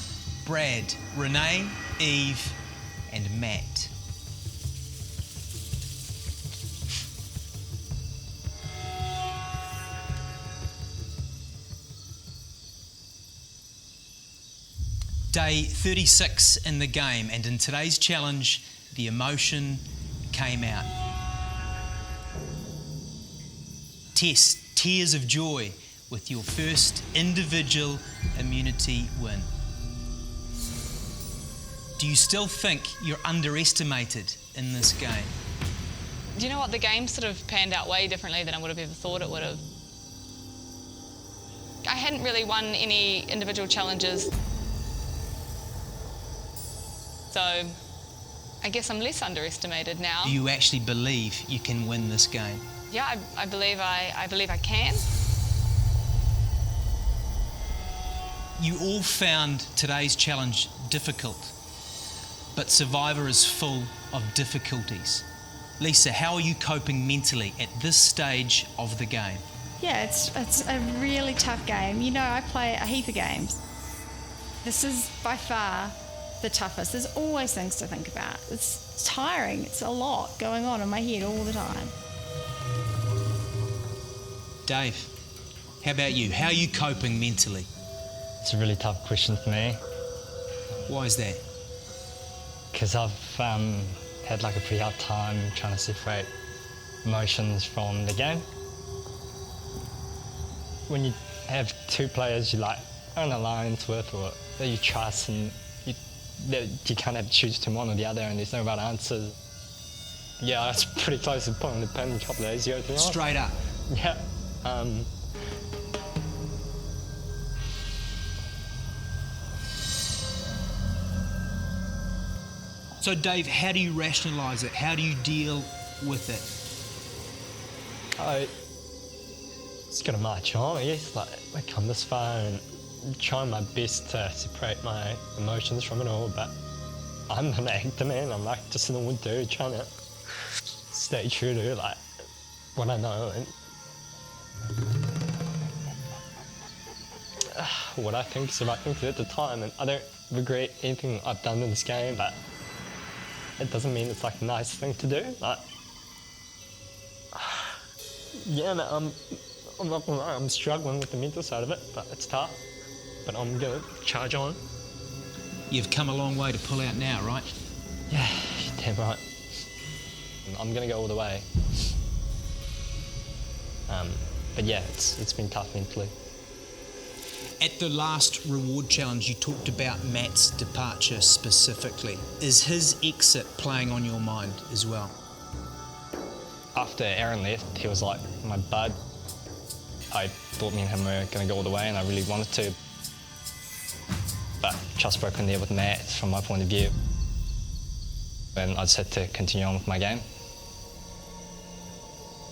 Brad, Renee, Eve, and Matt. Day 36 in the game, and in today's challenge, the emotion came out. Tess, tears of joy with your first individual immunity win. Do you still think you're underestimated in this game? Do you know what? The game sort of panned out way differently than I would have ever thought it would have. I hadn't really won any individual challenges. So I guess I'm less underestimated now. Do you actually believe you can win this game? Yeah, I believe I can. You all found today's challenge difficult, but Survivor is full of difficulties. Lisa, how are you coping mentally at this stage of the game? Yeah, it's a really tough game. You know, I play a heap of games. This is by far the toughest. There's always things to think about. It's tiring. It's a lot going on in my head all the time. Dave, how about you? How are you coping mentally? It's a really tough question for me. Why is that? Because I've had like a pretty hard time trying to separate emotions from the game. When you have two players you like are an alliance with or that you trust, and you can't have to choose between one or the other, and there's no right answer. Yeah, I was pretty close to pulling the pin a couple of days ago, to be honest. Straight up? Yeah. So Dave, how do you rationalise it? How do you deal with it? I just gotta march on, I guess. Like, I come this far and I'm trying my best to separate my emotions from it all, but I'm an actor, man. I'm like just a normal dude trying to stay true to like what I know and what I think is the right thing to do at the time. And I don't regret anything I've done in this game, but it doesn't mean it's like a nice thing to do. Like, yeah, man, I'm not gonna lie, I'm struggling with the mental side of it, but it's tough. But I'm gonna charge on. You've come a long way to pull out now, right? Yeah, you're damn right. I'm gonna go all the way. But yeah, it's been tough mentally. At the last reward challenge, you talked about Matt's departure specifically. Is his exit playing on your mind as well? After Aaron left, he was like my bud. I thought me and him were going to go all the way, and I really wanted to. But trust broken there with Matt from my point of view. And I just had to continue on with my game.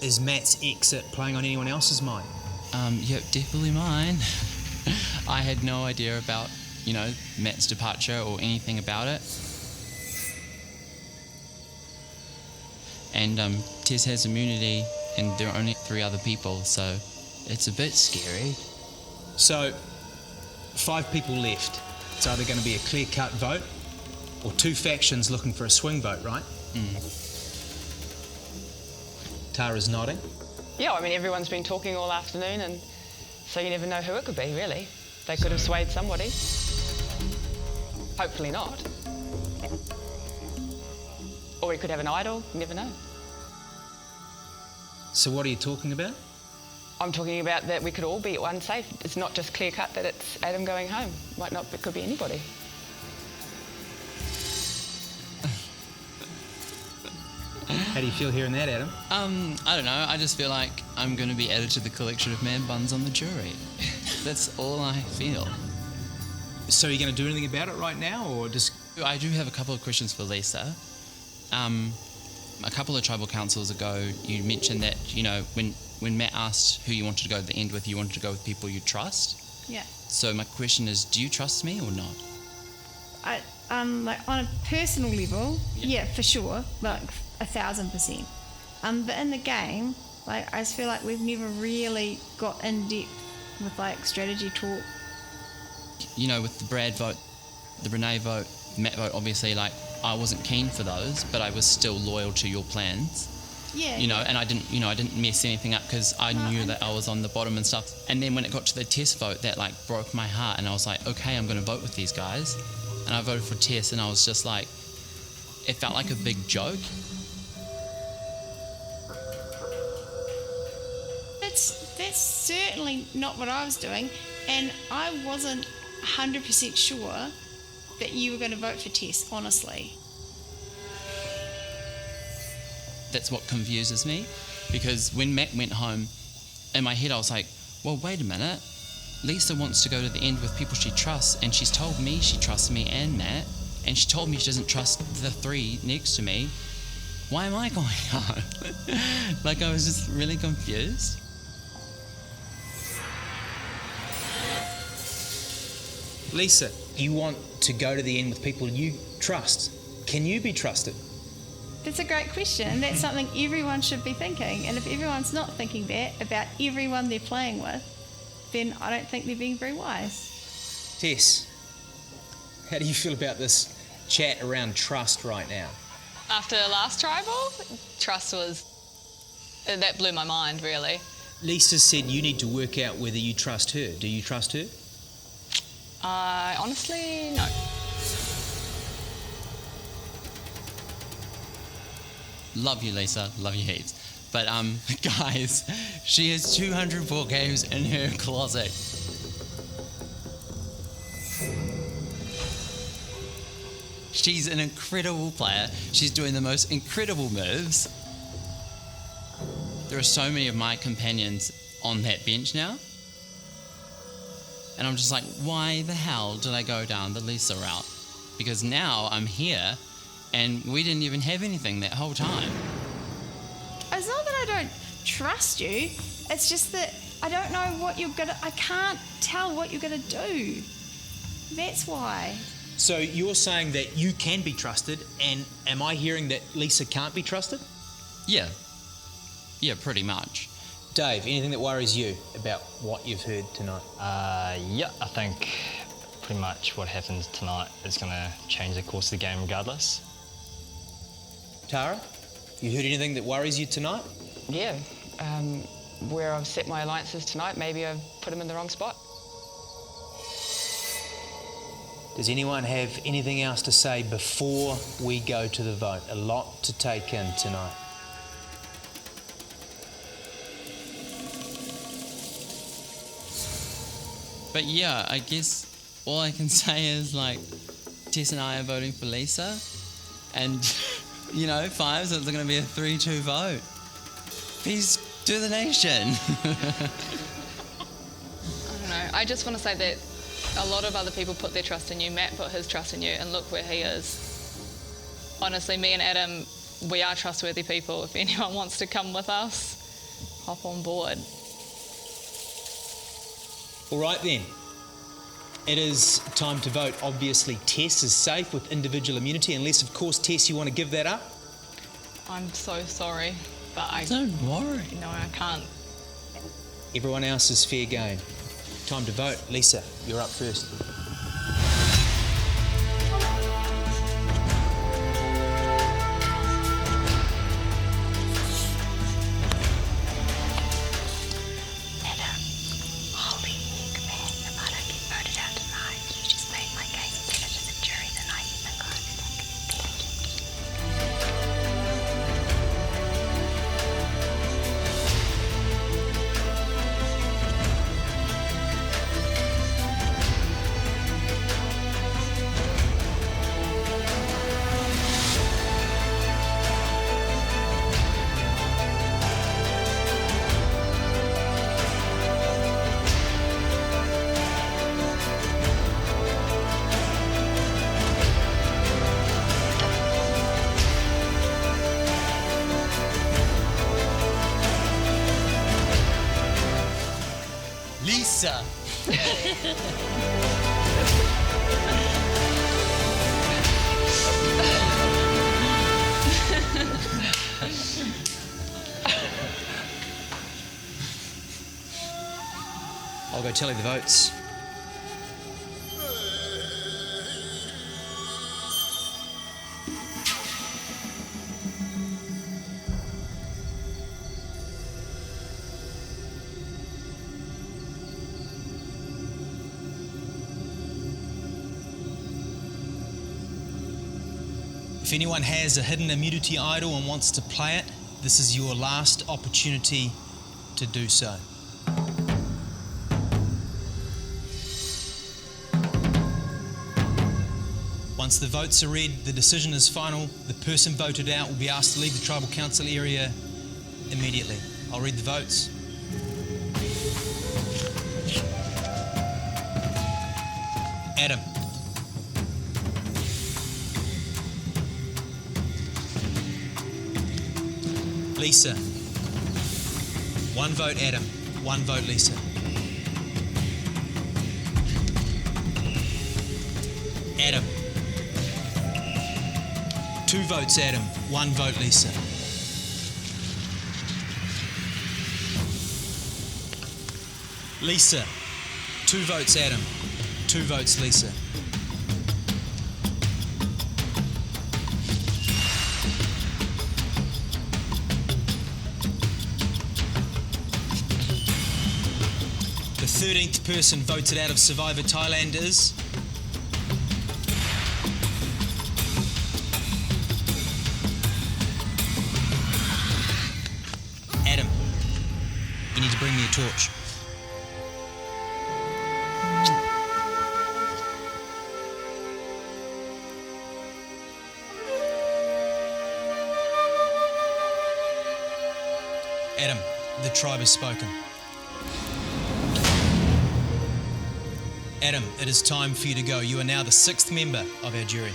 Is Matt's exit playing on anyone else's mind? Yep, definitely mine. I had no idea about, Matt's departure or anything about it. And Tess has immunity, and there are only 3 other people, so it's a bit scary. So, 5 people left. It's either going to be a clear-cut vote or 2 factions looking for a swing vote, right? Mm. Tara's nodding. Yeah, I mean, everyone's been talking all afternoon, and So you never know who it could be, really. They could have swayed somebody. Hopefully not. Or we could have an idol, you never know. So what are you talking about? I'm talking about that we could all be unsafe. It's not just clear cut that it's Adam going home. Might not, it could be anybody. How do you feel hearing that, Adam? I don't know. I just feel like I'm going to be added to the collection of man buns on the jury. That's all I feel. So are you going to do anything about it right now, or just... I do have a couple of questions for Lisa. A couple of tribal councils ago, you mentioned that, you know, when Matt asked who you wanted to go to the end with, you wanted to go with people you trust. Yeah. So my question is, do you trust me or not? Like on a personal level, yeah, for sure, like 1,000%. But in the game, like I just feel like we've never really got in depth with like strategy talk. You know, with the Brad vote, the Renee vote, Matt vote, obviously, like I wasn't keen for those, but I was still loyal to your plans. Yeah. You know, and I didn't mess anything up because I knew that I was on the bottom and stuff. And then when it got to the test vote, that like broke my heart, and I was like, okay, I'm going to vote with these guys. And I voted for Tess, and I was just like, it felt like a big joke. That's certainly not what I was doing, and I wasn't 100% sure that you were going to vote for Tess, honestly. That's what confuses me, because when Matt went home, in my head I was like, well, wait a minute. Lisa wants to go to the end with people she trusts, and she's told me she trusts me and Matt, and she told me she doesn't trust the three next to me. Why am I going home? Like, I was just really confused. Lisa, you want to go to the end with people you trust. Can you be trusted? That's a great question, and that's something everyone should be thinking. And if everyone's not thinking that about everyone they're playing with, then I don't think they're being very wise. Tess, how do you feel about this chat around trust right now? After last tribal, trust was... that blew my mind, really. Lisa said you need to work out whether you trust her. Do you trust her? Honestly, no. Love you, Lisa. Love you heaps. But, guys, she has 204 games in her closet. She's an incredible player. She's doing the most incredible moves. There are so many of my companions on that bench now. And I'm just like, why the hell did I go down the Lisa route? Because now I'm here, and we didn't even have anything that whole time. It's not that I don't trust you, it's just that I don't know what you're gonna... I can't tell what you're gonna do. That's why. So you're saying that you can be trusted, and am I hearing that Lisa can't be trusted? Yeah. Yeah, pretty much. Dave, anything that worries you about what you've heard tonight? Yeah, I think pretty much what happens tonight is going to change the course of the game regardless. Tara, you heard anything that worries you tonight? Yeah. Where I've set my alliances tonight, maybe I've put them in the wrong spot. Does anyone have anything else to say before we go to the vote? A lot to take in tonight. But yeah, I guess all I can say is, like, Tess and I are voting for Lisa, and, you know, fives, it's going to be a 3-2 vote. Peace to the nation. I don't know. I just want to say that a lot of other people put their trust in you. Matt put his trust in you, and look where he is. Honestly, me and Adam, we are trustworthy people. If anyone wants to come with us, hop on board. All right then. It is time to vote. Obviously, Tess is safe with individual immunity, unless, of course, Tess, you want to give that up? I'm so sorry, but I... Don't worry. No, I can't. Everyone else is fair game. Time to vote. Lisa, you're up first. Adam, Holly, Lisa. I'll go tally the votes. If anyone has a hidden immunity idol and wants to play it, this is your last opportunity to do so. Once the votes are read, the decision is final. The person voted out will be asked to leave the tribal council area immediately. I'll read the votes. Adam. Lisa. 1 vote Adam, 1 vote Lisa. Adam. 2 votes Adam, 1 vote Lisa. Lisa. 2 votes Adam, 2 votes Lisa. The 13th person voted out of Survivor Thailand is... Adam. You need to bring me a torch. Adam, the tribe has spoken. Adam, it is time for you to go. You are now the 6th member of our jury.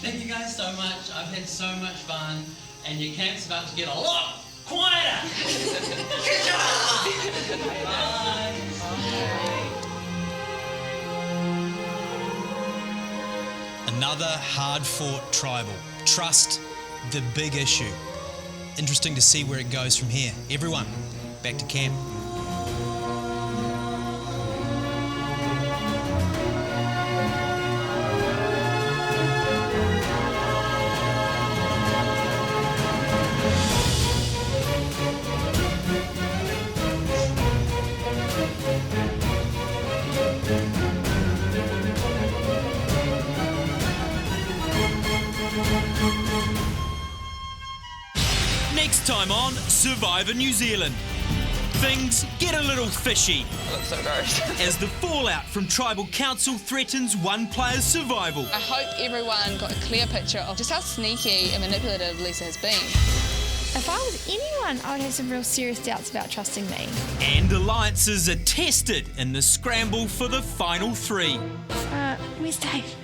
Thank you guys so much. I've had so much fun, and your camp's about to get a lot quieter. Good job! Bye. Another hard-fought tribal. Trust, the big issue. Interesting to see where it goes from here. Everyone, back to camp. Next time on Survivor New Zealand, things get a little fishy That looks so gross. as the fallout from Tribal Council threatens one player's survival. I hope everyone got a clear picture of just how sneaky and manipulative Lisa has been. If I was anyone, I would have some real serious doubts about trusting me. And alliances are tested in the scramble for the final 3. Where's Dave?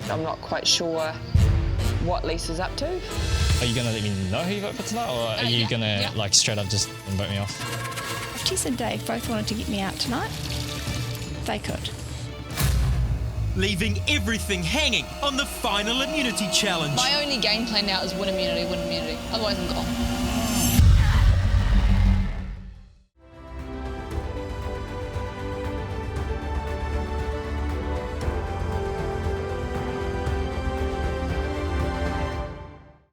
I'm not quite sure what Lisa's up to. Are you going to let me know who you vote for tonight, or are you yeah, going to yeah. like straight up just vote me off? If Tess and Dave both wanted to get me out tonight, they could. Leaving everything hanging on the final immunity challenge. My only game plan now is win immunity, win immunity. Otherwise I'm gone.